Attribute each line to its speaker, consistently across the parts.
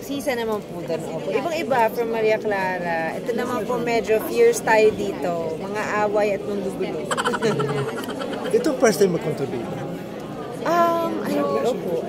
Speaker 1: Sisa naman po doon. Opo. Ibang-iba from Maria Clara. Ito naman po medyo fierce tayo dito. Mga away at manggugulo.
Speaker 2: Ito first time mag-contribute?
Speaker 1: Opo.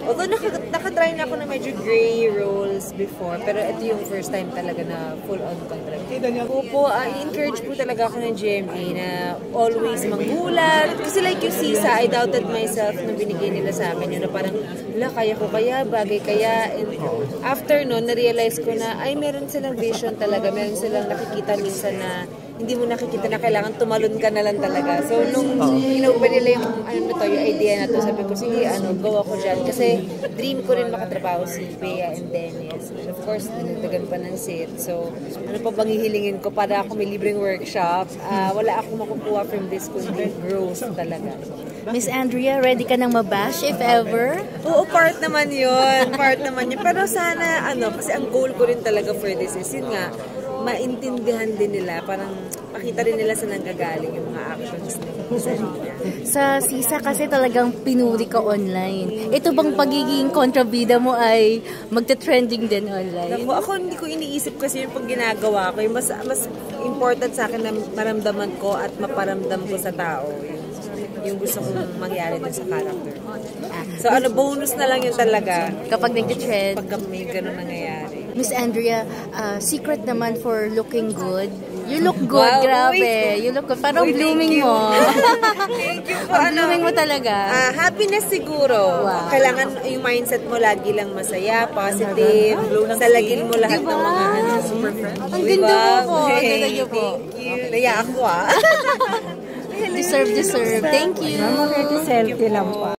Speaker 1: Although nakatry na ako na medyo gray roles before, pero ito yung first time talaga na full-on contribute. Opo, i-encourage po talaga ako ng GMA na always manggulat. Kasi like yung Sisa, I doubted myself nung binigay nila sa akin yun na parang, kaya ko kaya, bagay kaya. And after nun, na-realize ko na, meron silang vision talaga. Meron silang nakikita minsan na hindi mo nakikita na kailangan tumalon ka na lang talaga. So, nung inuupa nila yung, yung idea na to, sabi ko, sige, go ako dyan. Kasi dream ko rin makatrabaho si Bea and Dennis. And of course, dinagdagan pa ng seat. So, ano pa bang hihilingin ko para ako may libreng workshop? Wala akong makukuha from this kundi growth talaga.
Speaker 3: Miss Andrea, ready ka nang mabash if ever?
Speaker 1: Oo, part naman yun. Part naman yun. Pero sana, kasi ang goal ko rin talaga for this is, yun nga, maintindihan din nila, parang makita rin nila sa nanggagaling yung mga actions nila.
Speaker 3: Sa Sisa kasi talagang pinuri ka online. Ito bang pagiging kontrabida mo ay magte-trending din online?
Speaker 1: Ako hindi ko iniisip kasi yung pag ginagawa ko. Yung mas important sa akin na maramdaman ko at maparamdam ko sa tao. Yung gusto kong mangyari dun sa character. So bonus na lang yun talaga.
Speaker 3: Kapag nag-trend.
Speaker 1: Pag may ganun nangyayari.
Speaker 3: Miss Andrea, secret naman for looking good. You look good, wow, grabe. You look good. Parang blooming mo.
Speaker 1: Thank you po.
Speaker 3: Blooming mo talaga.
Speaker 1: Happiness siguro. Wow. Kailangan yung mindset mo lagi lang masaya, positive. Salagin mo lahat ng mga super friends.
Speaker 3: Ang ganda mo po.
Speaker 1: Thank you. Naya ako
Speaker 3: Deserve. Thank you.
Speaker 1: Selfie lang pa.